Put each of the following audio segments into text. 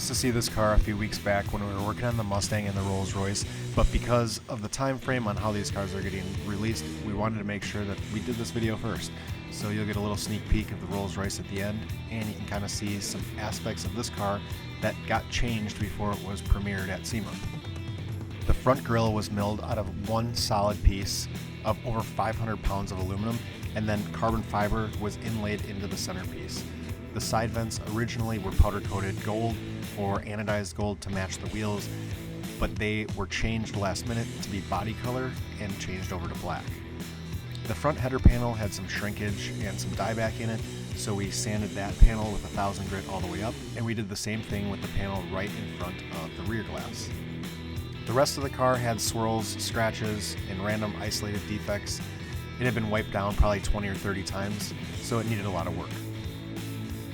chance to see this car a few weeks back when we were working on the Mustang and the Rolls Royce, but because of the time frame on how these cars are getting released, we wanted to make sure that we did this video first. So you'll get a little sneak peek of the Rolls Royce at the end, and you can kind of see some aspects of this car that got changed before it was premiered at SEMA. The front grille was milled out of one solid piece of over 500 pounds of aluminum, and then carbon fiber was inlaid into the centerpiece. The side vents originally were powder coated gold or anodized gold to match the wheels, but they were changed last minute to be body color and changed over to black. The front header panel had some shrinkage and some dieback in it, so we sanded that panel with 1000 grit all the way up, and we did the same thing with the panel right in front of the rear glass. The rest of the car had swirls, scratches, and random isolated defects. It had been wiped down probably 20 or 30 times, so it needed a lot of work.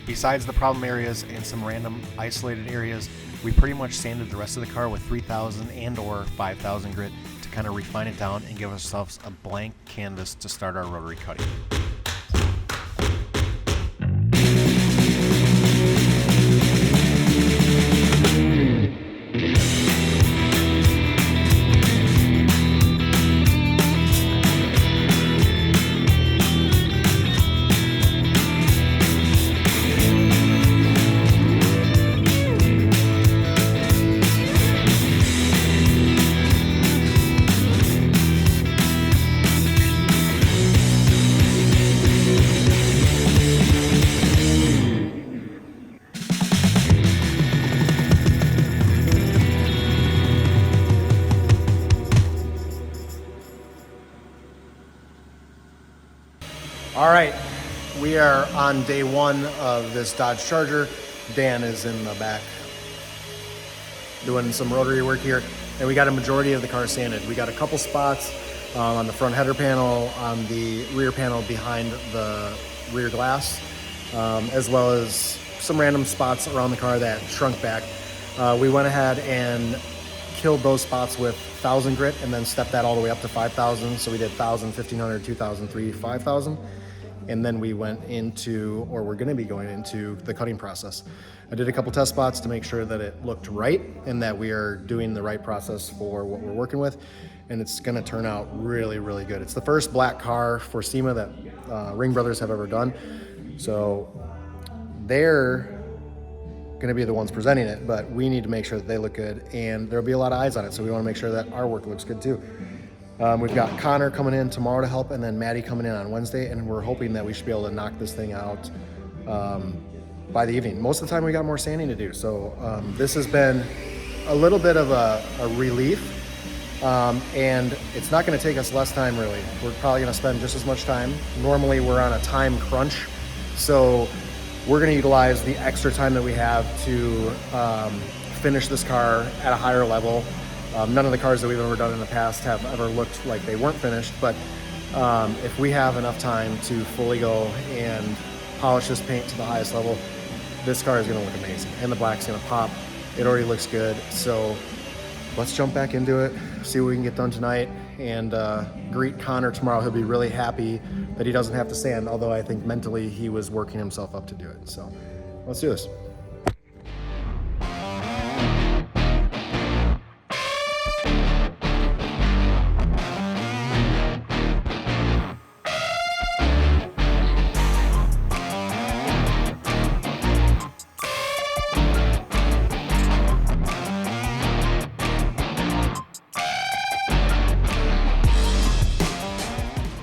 Besides the problem areas and some random isolated areas, we pretty much sanded the rest of the car with 3000 and or 5000 grit to kind of refine it down and give ourselves a blank canvas to start our rotary cutting. All right, we are on day one of this Dodge Charger. Dan is in the back doing some rotary work here, and we got a majority of the car sanded. We got a couple spots on the front header panel, on the rear panel behind the rear glass, as well as some random spots around the car that shrunk back. We went ahead and killed those spots with 1000 grit and then stepped that all the way up to 5000. So we did 1000, 1500, 2000, 3000, 5000. And then we went into, or we're gonna be going into, the cutting process. I did a couple test spots to make sure that it looked right and that we are doing the right process for what we're working with. And it's gonna turn out really, really good. It's the first black car for SEMA that Ring Brothers have ever done. So they're gonna be the ones presenting it, but we need to make sure that they look good, and there'll be a lot of eyes on it. So we wanna make sure that our work looks good too. We've got Connor coming in tomorrow to help, and then Maddie coming in on Wednesday, and we're hoping that we should be able to knock this thing out by the evening. Most of the time we got more sanding to do, so this has been a little bit of a relief, and it's not going to take us less time really. We're probably going to spend just as much time. Normally we're on a time crunch, so we're going to utilize the extra time that we have to finish this car at a higher level. None of the cars that we've ever done in the past have ever looked like they weren't finished, but if we have enough time to fully go and polish this paint to the highest level, this car is going to look amazing, and the black's going to pop. It already looks good, so let's jump back into it, see what we can get done tonight, and greet Connor tomorrow. He'll be really happy that he doesn't have to sand, although I think mentally he was working himself up to do it. So let's do this.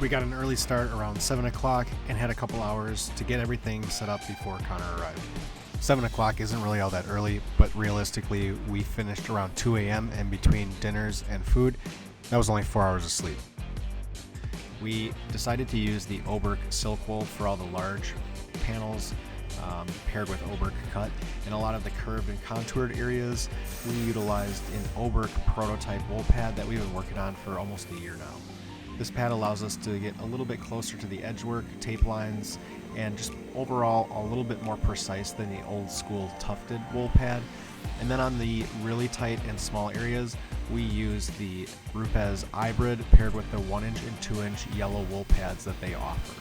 We got an early start around 7 o'clock and had a couple hours to get everything set up before Connor arrived. 7 o'clock isn't really all that early, but realistically we finished around 2 a.m. and between dinners and food, that was only 4 hours of sleep. We decided to use the Oberk silk wool for all the large panels, paired with Oberk cut. And a lot of the curved and contoured areas, we utilized an Oberk prototype wool pad that we've been working on for almost a year now. This pad allows us to get a little bit closer to the edge work, tape lines, and just overall a little bit more precise than the old school tufted wool pad. And then on the really tight and small areas, we use the Rupes hybrid paired with the 1-inch and 2-inch yellow wool pads that they offer.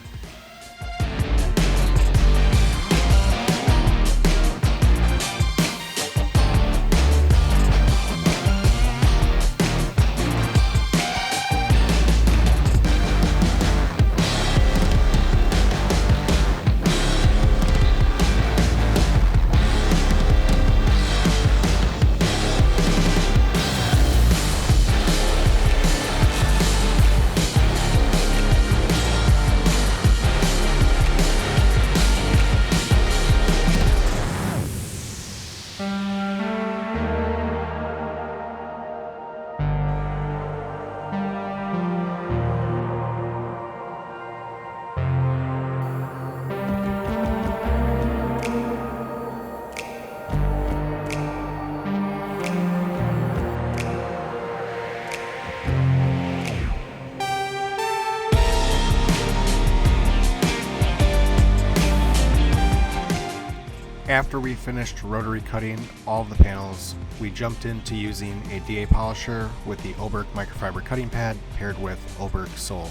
After we finished rotary cutting all of the panels, we jumped into using a DA polisher with the Oberk microfiber cutting pad paired with Oberk sill.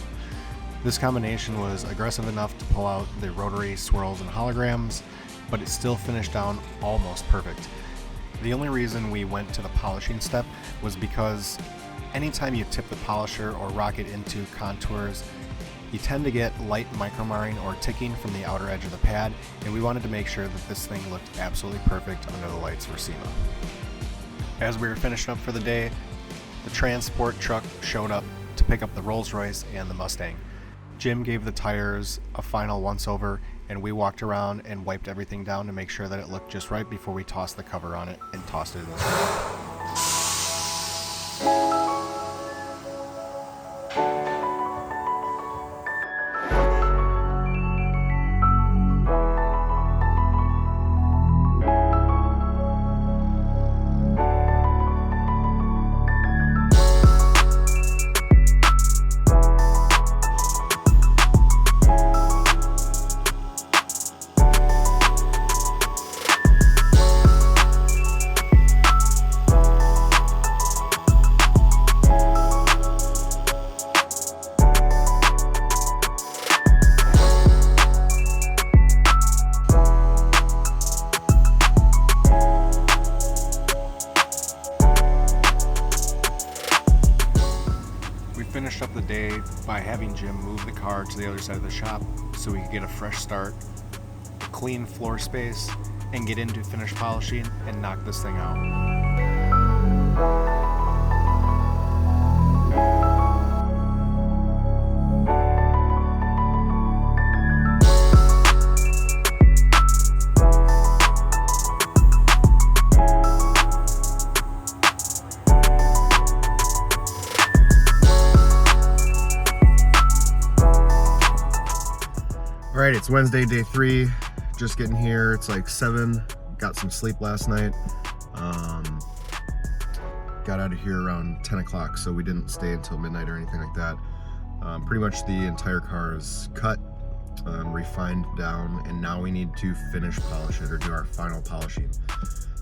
This combination was aggressive enough to pull out the rotary swirls and holograms, but it still finished down almost perfect. The only reason we went to the polishing step was because anytime you tip the polisher or rock it into contours, you tend to get light micromarring or ticking from the outer edge of the pad, and we wanted to make sure that this thing looked absolutely perfect under the lights for SEMA. As we were finishing up for the day, the transport truck showed up to pick up the Rolls-Royce and the Mustang. Jim gave the tires a final once-over, and we walked around and wiped everything down to make sure that it looked just right before we tossed the cover on it and tossed it in the truck. Finished up the day by having Jim move the car to the other side of the shop so we could get a fresh start, clean floor space, and get into finish polishing and knock this thing out. All right, it's Wednesday, day 3. Just getting here. It's like 7. Got some sleep last night. Got out of here around 10 o'clock, so we didn't stay until midnight or anything like that. Pretty much the entire car is cut, refined down, and now we need to finish polish it or do our final polishing.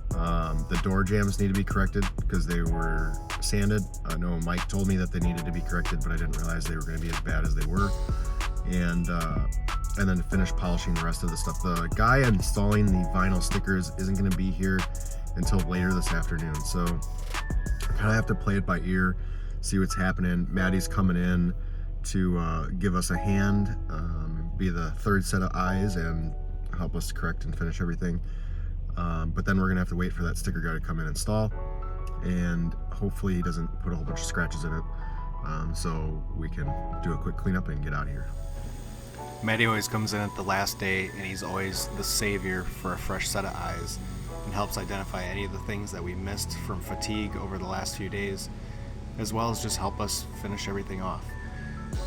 The door jambs need to be corrected because they were sanded. I know Mike told me that they needed to be corrected, but I didn't realize they were going to be as bad as they were. And then to finish polishing the rest of the stuff. The guy installing the vinyl stickers isn't going to be here until later this afternoon, so I kind of have to play it by ear, see what's happening. Maddie's coming in to give us a hand, be the third set of eyes and help us correct and finish everything. But then we're gonna have to wait for that sticker guy to come in and install, and hopefully he doesn't put a whole bunch of scratches in it, so we can do a quick cleanup and get out of here. Maddie always comes in at the last day, and he's always the savior for a fresh set of eyes and helps identify any of the things that we missed from fatigue over the last few days, as well as just help us finish everything off.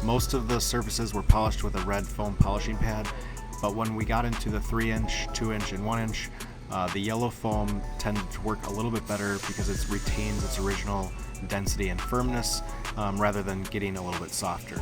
Most of the surfaces were polished with a red foam polishing pad, but when we got into the 3-inch, 2-inch, and 1-inch, the yellow foam tended to work a little bit better because it retains its original density and firmness rather than getting a little bit softer.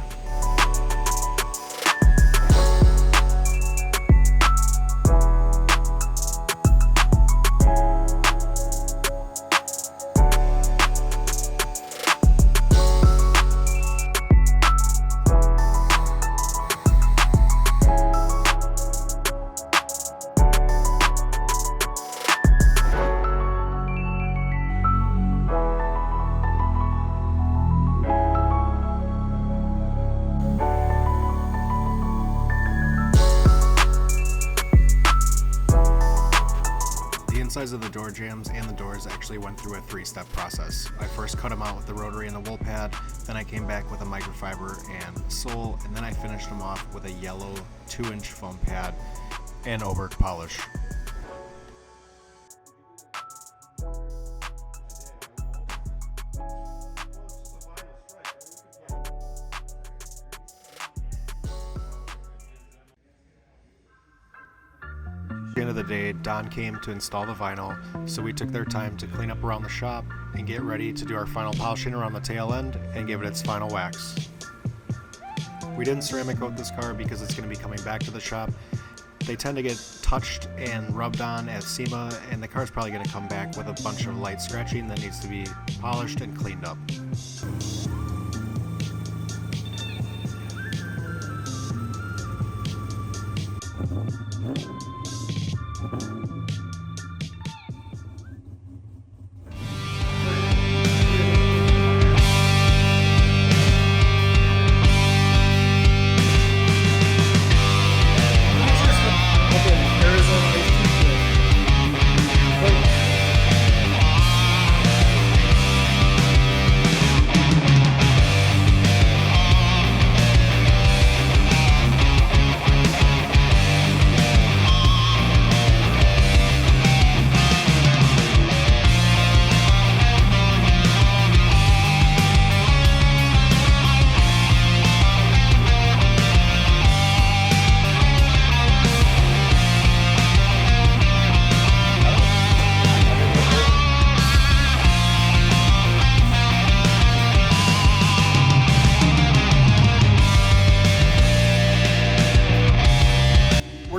Sides of the door jambs and the doors actually went through a 3-step process. I first cut them out with the rotary and the wool pad, then I came back with a microfiber and sill, and then I finished them off with a yellow 2-inch foam pad and Oberk polish. At the end of the day, Don came to install the vinyl, so we took their time to clean up around the shop and get ready to do our final polishing around the tail end and give it its final wax. We didn't ceramic coat this car because it's going to be coming back to the shop, They tend to get touched and rubbed on at SEMA, and the car's probably going to come back with a bunch of light scratching that needs to be polished and cleaned up.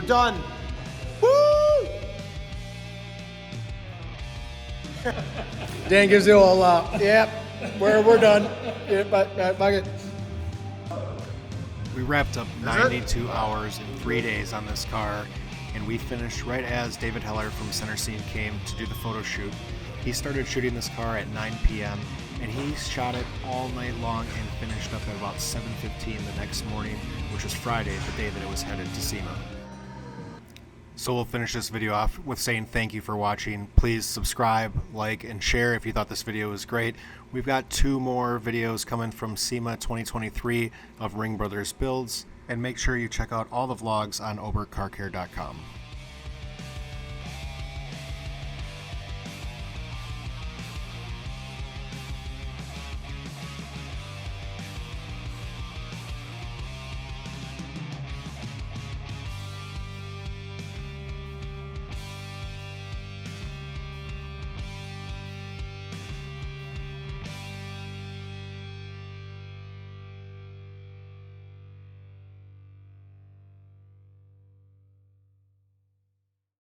Done. Woo! Dan gives you all yep, we're done. Yep, we wrapped up 92 hours in 3 days on this car, and we finished right as David Heller from Centerscene came to do the photo shoot. He started shooting this car at 9 p.m. and he shot it all night long and finished up at about 7:15 the next morning, which was Friday, the day that it was headed to SEMA. So we'll finish this video off with saying thank you for watching. Please subscribe, like, and share if you thought this video was great. We've got 2 more videos coming from SEMA 2023 of Ring Brothers builds, and make sure you check out all the vlogs on oberkcarcare.com.